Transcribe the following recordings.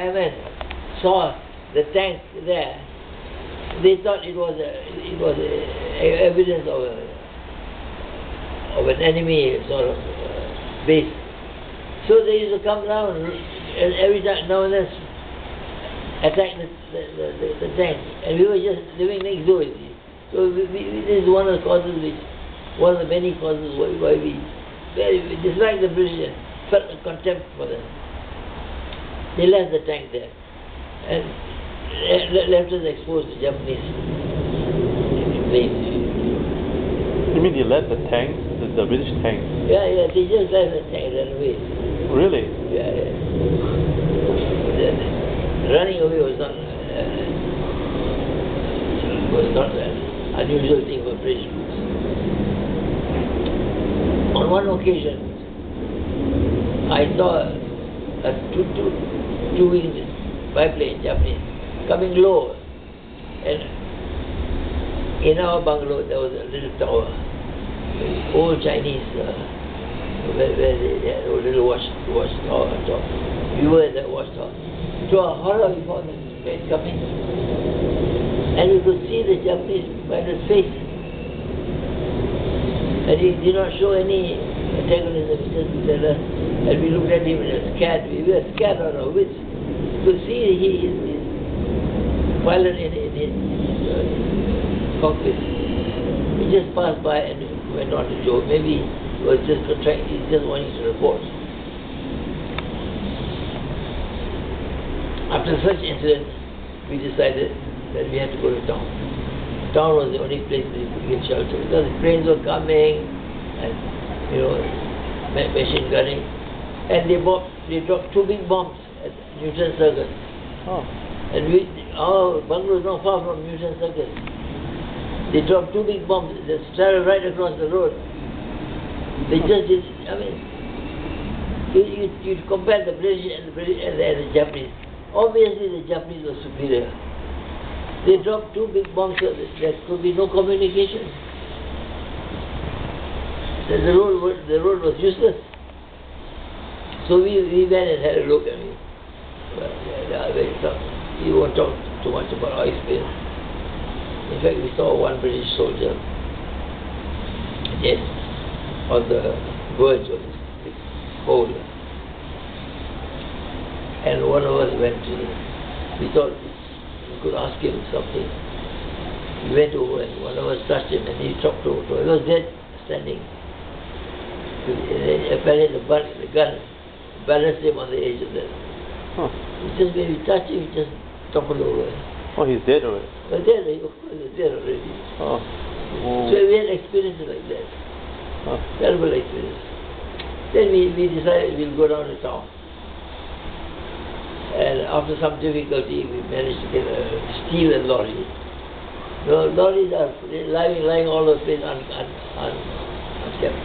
airmen saw the tank there, they thought it was evidence of an enemy sort of base. So they used to come down and every time now and then attack the tank, and we were just living next door. So this is one of the causes, one of the many causes why we disliked the British and felt a contempt for them. They left the tank there and left us exposed to Japanese planes. You mean they left the tanks, the British tanks? Yeah, they just left the tank and ran away. Really? Yeah. Running away was not an unusual thing for British troops. On one occasion, I saw a two-winged biplane, Japanese, coming low, and in our bungalow there was a little tower, old Chinese, where they had a little watch tower on top. We were at that watch tower. To our horror, we found the plane coming, and we could see the Japanese pilot's face, and he did not show any antagonism. He just said, and we looked at him and were scared. We were scared out of our wits. You could see he is pilot in his cockpit. He just passed by and went on to show. Maybe he was just wanting to report. After such incident, we decided that we had to go to town. Town was the only place we could get shelter because the planes were coming and machine gunning, and they dropped two big bombs at Newton Circus. Oh. And our bungalow is not far from Newton Circus. They dropped two big bombs that traveled right across the road. They just did. I mean, you compare the British and the Japanese. Obviously, the Japanese were superior. They dropped two big bombs so that there could be no communication. The road was useless. So we went and had a look, and we won't talk too much about our experience. In fact, we saw one British soldier on the verge of this big hole. And one of us went to him. We thought we could ask him something. We went over and one of us touched him and he chopped over. He was dead, standing. Apparently the gun balanced him on the edge of that. Huh. Just when we touched him, he just toppled over. Oh, he's dead already? Well, dead, of course, he's dead already. Oh. So we had experiences like that. Huh. Terrible experience. Then we decided we'll go down to town. And after some difficulty, we managed to steal a lorry. The lorries are lying all over the place unkept.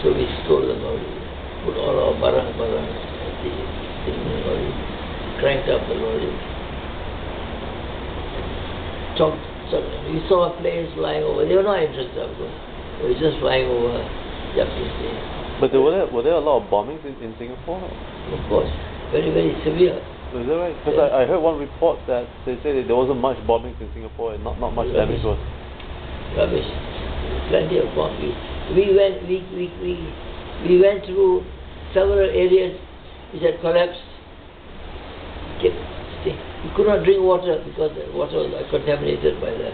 So we stole the lorry, put all our barang in the lorry, cranked up the lorry. We saw planes flying over. They were not interested, of course. They were just flying over Japanese planes. But were there a lot of bombings in Singapore? Of course. Very, very severe. Is that right? Because I heard one report that they said that there wasn't much bombings in Singapore and not much damage was. Rubbish. Plenty of bombs. We went through several areas which had collapsed. We could not drink water because the water was contaminated by the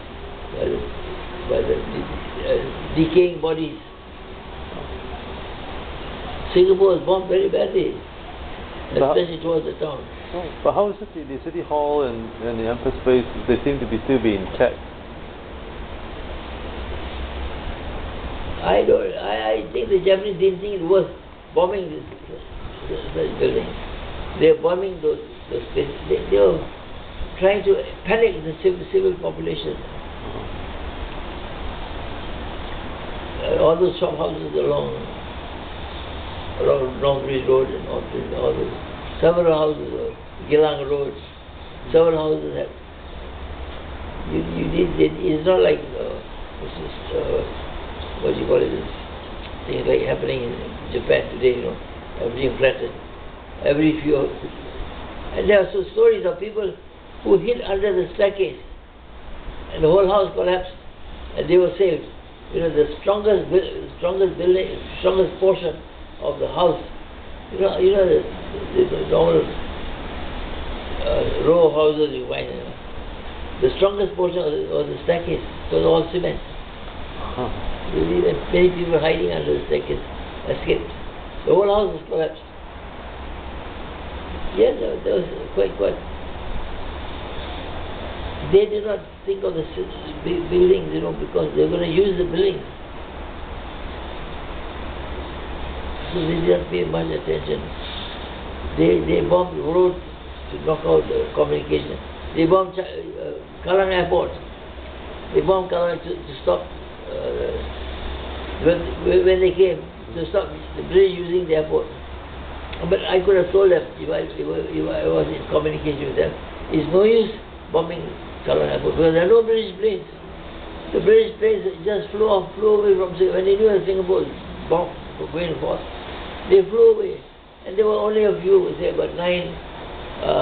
decaying bodies. Singapore was bombed very badly. Especially towards the town. Oh, but how is it the City Hall and the Empress Place, they seem to still be intact? I think the Japanese didn't think it was bombing this building. They were bombing those places. They were trying to panic the civil population. All those shop houses along Longridge Road and all those. Several houses, Gilang Road, several houses have. It's not like what do you call it? Things like happening in Japan today, everything flattened. Every few And there are so stories of people who hid under the staircase and the whole house collapsed and they were saved. You know, the strongest building, strongest portion of the house. You know the normal row of houses you find. The strongest portion was the staircase. It was all cement. Many people hiding under the staircase escaped. The whole house was collapsed. Yes, that was quite. They did not think of the buildings, you know, because they were going to use the buildings. So they didn't pay much attention. They bombed roads to knock out the communication. They bombed Kallang Airport. They bombed Kallang to stop, when they came, to stop the British using the airport. But I could have told them, if I was in communication with them, it's no use bombing Kallang Airport because there are no British planes. The British planes just flew away from Singapore. When they knew that Singapore was bombed going forth, they flew away. And there were only a few, say about 9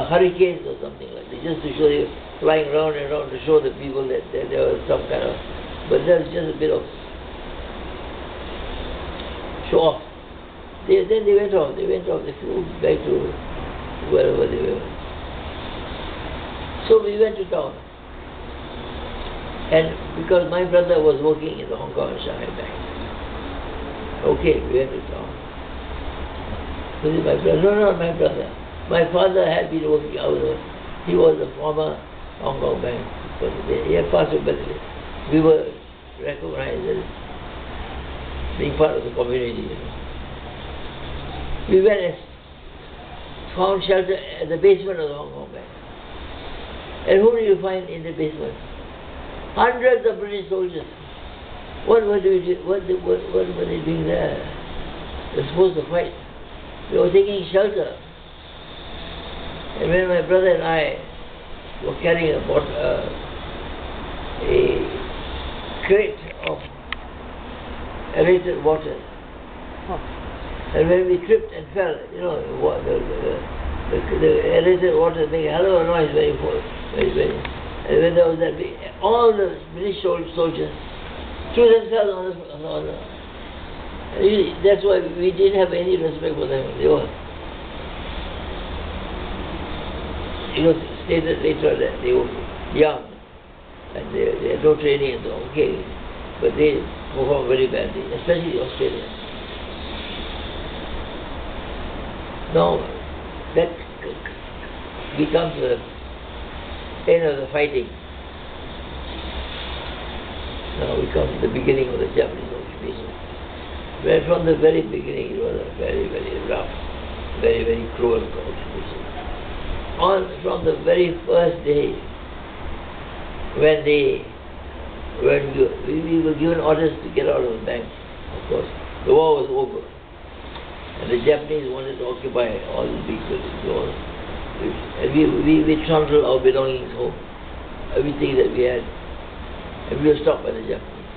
hurricanes or something like that, just to show you flying round and round to show the people that there was some kind of, but that was just a bit of show off. Then they went off, they flew back to wherever they were. So we went to town. And because my brother was working in the Hong Kong and Shanghai Bank. Okay, we went to town. Was it my brother? No, not my brother. My father had been working out. He was a former Hong Kong bank. But he had passed away. We were recognized as being part of the community. You know. We went and found shelter at the basement of the Hong Kong bank. And who do you find in the basement? Hundreds of British soldiers. What were they doing there? They were supposed to fight. They were taking shelter. And when my brother and I were carrying a crate of aerated water, and when we tripped and fell, you know, the aerated water made a hell of a noise very. And when there was that, all the British soldiers threw themselves on the. That's why we didn't have any respect for them. They were, stated later that they were young and they had no training and so okay, but they performed very badly, especially the Australians. Now that becomes the end of the fighting. Now we come to the beginning of the Japanese occupation. Where from the very beginning it was a very, very rough, very, very cruel occupation. From the very first day when we were given orders to get out of the bank, of course, the war was over. And the Japanese wanted to occupy all the big buildings. And we trundled our belongings home, everything that we had. And we were stopped by the Japanese.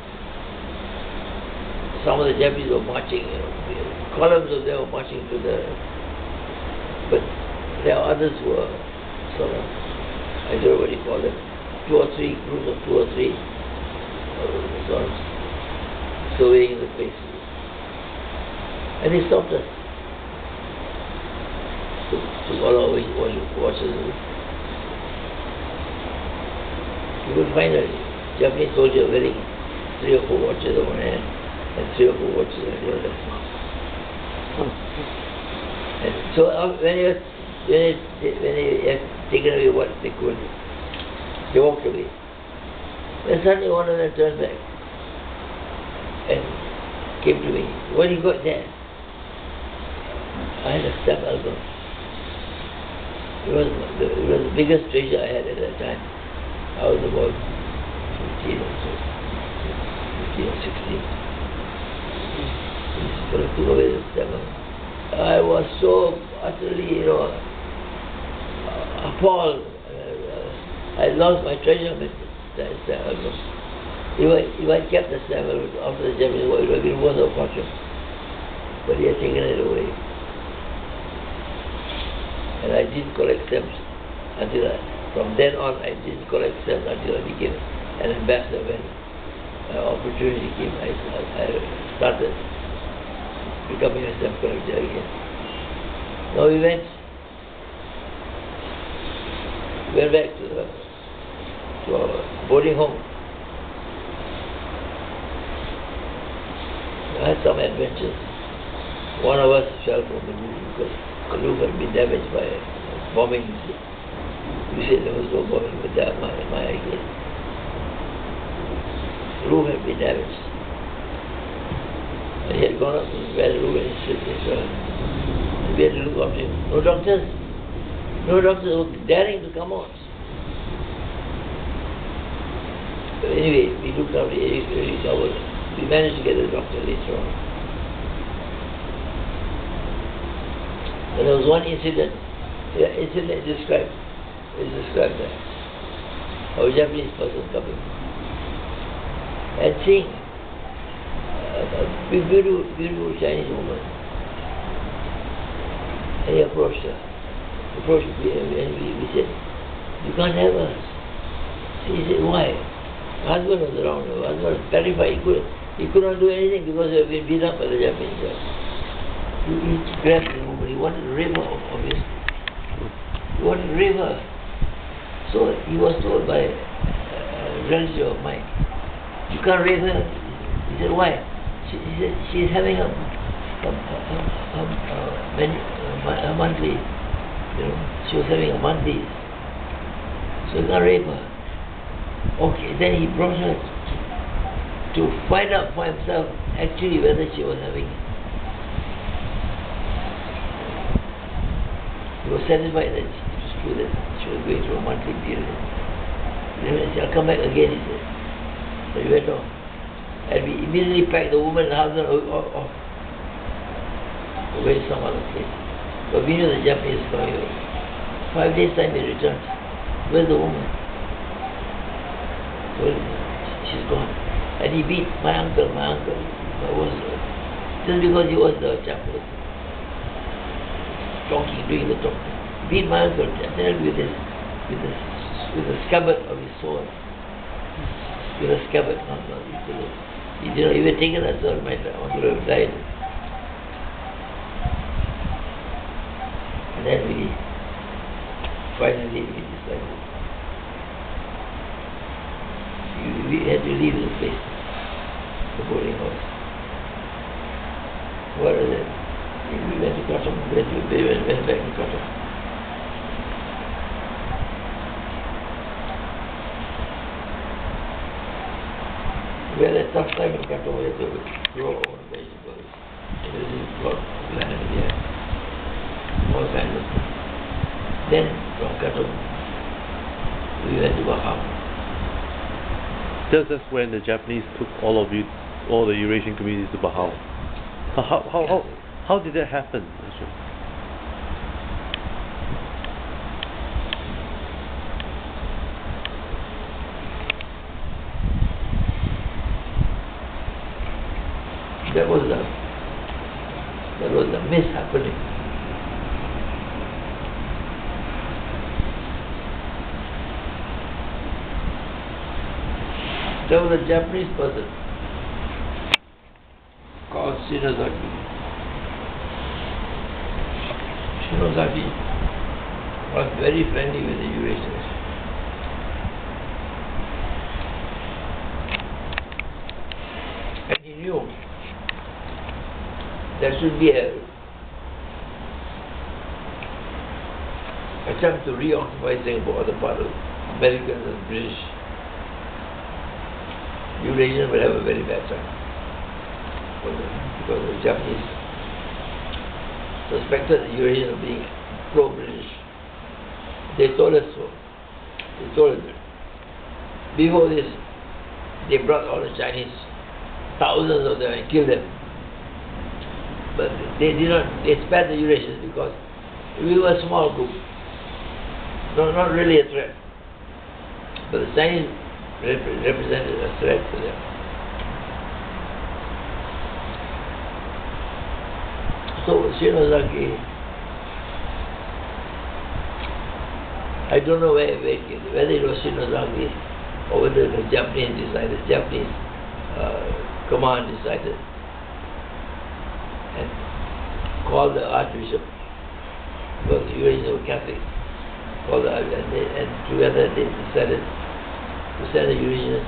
Some of the Japanese were marching, columns of them were marching to the... But there are others who were sort of, I don't know what you call them, 2 or 3, groups of 2 or 3, sort of surveying the place. And they stopped us. Took all our watches. You could find a Japanese soldier wearing 3 or 4 watches on one hand and 3 or 4 watches on the other. And so when they had taken away what they could, they walked away. Then suddenly one of them turned back and came to me. What do you got there? I had a stamp album. It was the biggest treasure I had at that time. I was about 15 or so, 15 or 16. He took away the stamp album. I was so utterly, appalled. I lost my treasure, that stamp album. If I kept the stamp album after the Japanese war, it would have been worth a fortune. But he had taken it away. And I didn't collect stamps from then on I didn't collect stamps until I became an ambassador. When opportunity came, I started becoming a stamp collector again. Now we went back to our boarding home. I had some adventures. One of us fell from the roof because the roof had been damaged by bombing. We said there was no bombing, but that my idea. The roof had been damaged. And he had gone up to the bed room and he slipped and fell. And we had to look after him. No doctors were daring to come out. But anyway, we looked after him, he recovered. We managed to get a doctor later on. But there was one incident described that. A Japanese person coming and seeing a beautiful Chinese woman. And he approached her. And we said, "You can't have her." He said, "Why?" My husband was around. My husband was terrified. He could not do anything because he had been beaten up by the Japanese. He grabbed the woman. He wanted to rape her, obviously. He wanted to rape her. So he was told by a relative of mine, "You can't rape her." He said, "Why?" He said, "She's having a monthly, she was having a monthly, so you can't rape her." Okay, then he brought her to find out for himself actually whether she was having it. He was satisfied that it was true that she was going through a monthly period. Then he said, "I'll come back again," he said. So he went off. And we immediately packed the woman and the husband off. Away to some other place. But we knew the Japanese were coming away. 5 days time they returned. "Where's the woman?" "Well, she's gone." And he beat my uncle was just because he was the chap who was talking, doing the talking. Beat my uncle with the scabbard of his sword. With a scabbard, not he did not even taken that sword, my uncle would have died. And then we finally decided we had to leave the place, the boarding house. What is it? We went to Katong, went back to Katong. We had a tough time in Katong. We had to grow our own vegetables. It was a plot of land here. All kinds of things. Then from Katong, we went to Baham. That's when the Japanese took all the Eurasian communities to Baham. How did that happen? That was the mishappening. There was a Japanese person called Shinozaki. Shinozaki was very friendly with the Eurasians. And he knew there should be a attempt to reoccupy Singapore on the part of Americans and British. Eurasians will have a very bad time because the Japanese suspected the Eurasians of being pro-British. They told us so. They told us that. Before this, they brought all the Chinese, thousands of them, and killed them. But they spared the Eurasians because we were a small group. No, not really a threat. But the Chinese represented a threat to them. So Shinozaki I don't know whether it was Shinozaki or whether the Japanese decided, Japanese command decided, and called the Archbishop, because the Eurasians were Catholic, called the, and together they decided to send the Eurasians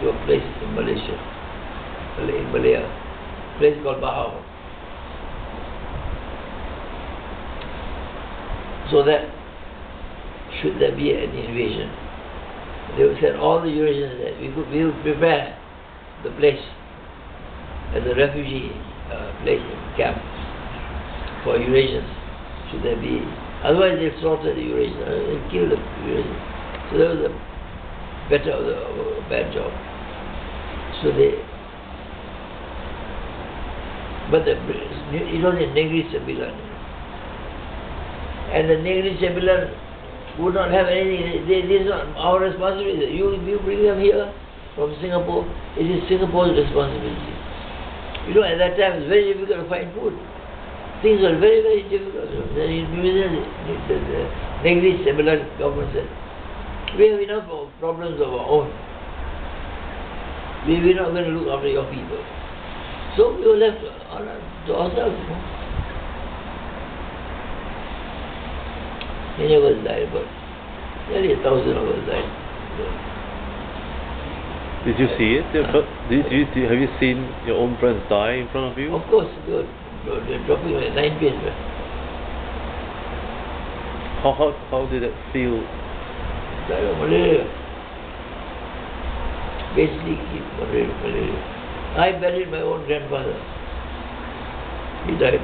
to a place in Malaysia, in Malaya, a place called Bahau. So that should there be an invasion, they would send all the Eurasians that we would prepare the place as a refugee place, camp for Eurasians. Should there be, otherwise they slaughter the Eurasians, they kill the Eurasians. So that was a better or a bad job. So they, but it was in Negri Sembilan, and the Negri Sembilan would not have anything. This is not our responsibility. You bring them here from Singapore. It is Singapore's responsibility. You know, at that time it was very difficult to find food. Things were very, very difficult. The Negri Sembilan government said, we have enough problems of our own. We're not going to look after your people. So we were left to ourselves. Many of us died, but nearly 1,000 of us died. Did you see it? Have you seen your own friends die in front of you? Of course, they're dropping like 9 pins. How did it feel? Died of malaria. Basically, malaria. I buried my own grandfather. He died.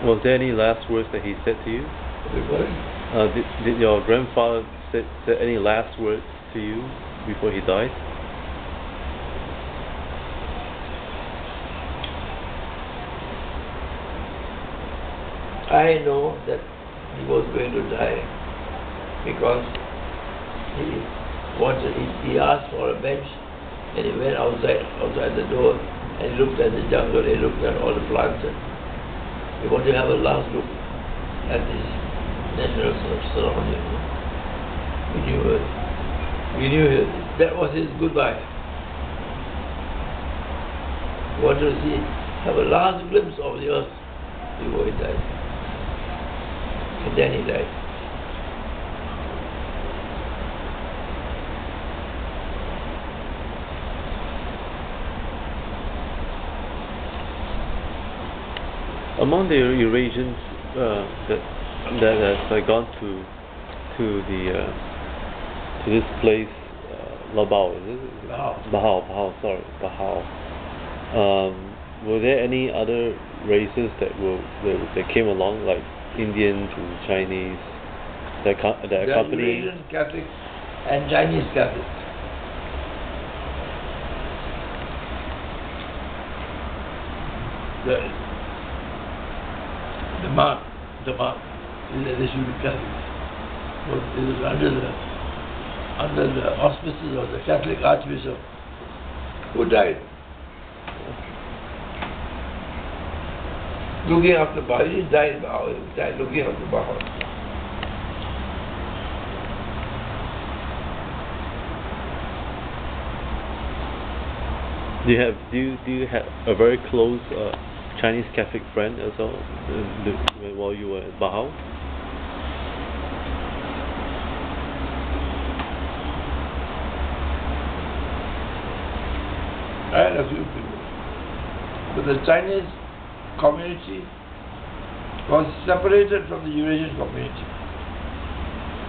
Was there any last words that he said to you? Did your grandfather say any last words to you before he died? I know that he was going to die because he asked for a bench, and he went outside the door and he looked at the jungle, he looked at all the plants, and he wanted to have a last look at this natural surrounding. We knew that was his goodbye. He wanted to have a last glimpse of the earth before he died. And then he died. Among the Eurasians that have gone to this place, Labao, is it? Bahau. Were there any other races that came along, like Indians and Chinese, that accompanied? Eurasian Catholic and Chinese Catholic. The monk, they should be Catholics. It was under the auspices of the Catholic Archbishop, who died. Looking after Bahau, he died in Bahau, he died looking after Bahau. Do you have a very close Chinese Catholic friend as well while you were at Bahau? I had a few people, but the Chinese community was separated from the Eurasian community.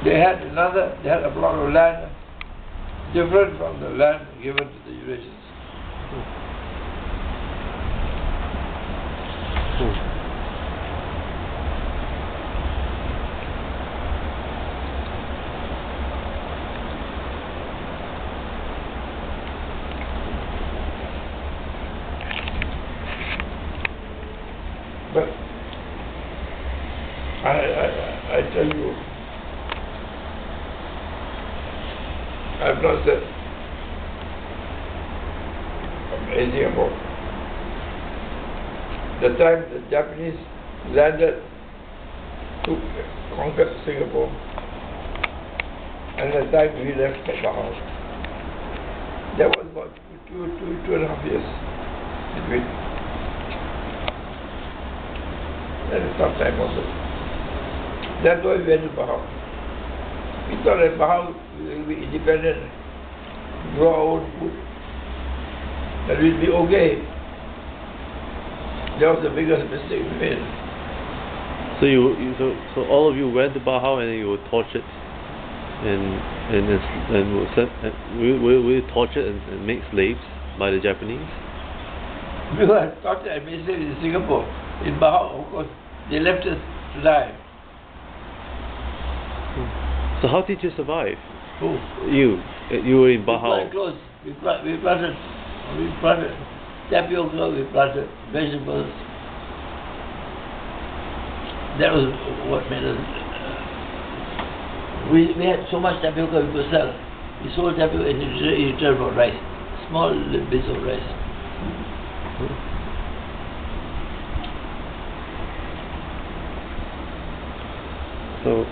They had a plot of land different from the land given to the Eurasians. But I tell you, I've not said anything about the time the Japanese landed conquered Singapore. And at the time we left Bahau. That was about two and a half years between. That is some time also. That's why we went to Bahau. We thought that Bahau will be independent, grow our own food, that we'll be okay. That was the biggest mistake we made. So all of you went to Bahau and you were tortured and were tortured and made slaves by the Japanese? We were tortured and made slaves in Singapore. In Bahau, of course, they left us to die. So how did you survive? Who? You were in Bahau. We planted clothes. We planted tapioca, we planted vegetables. That was what made us. We had so much tapioca we could sell. We sold tapioca in return for rice, small little bits of rice. So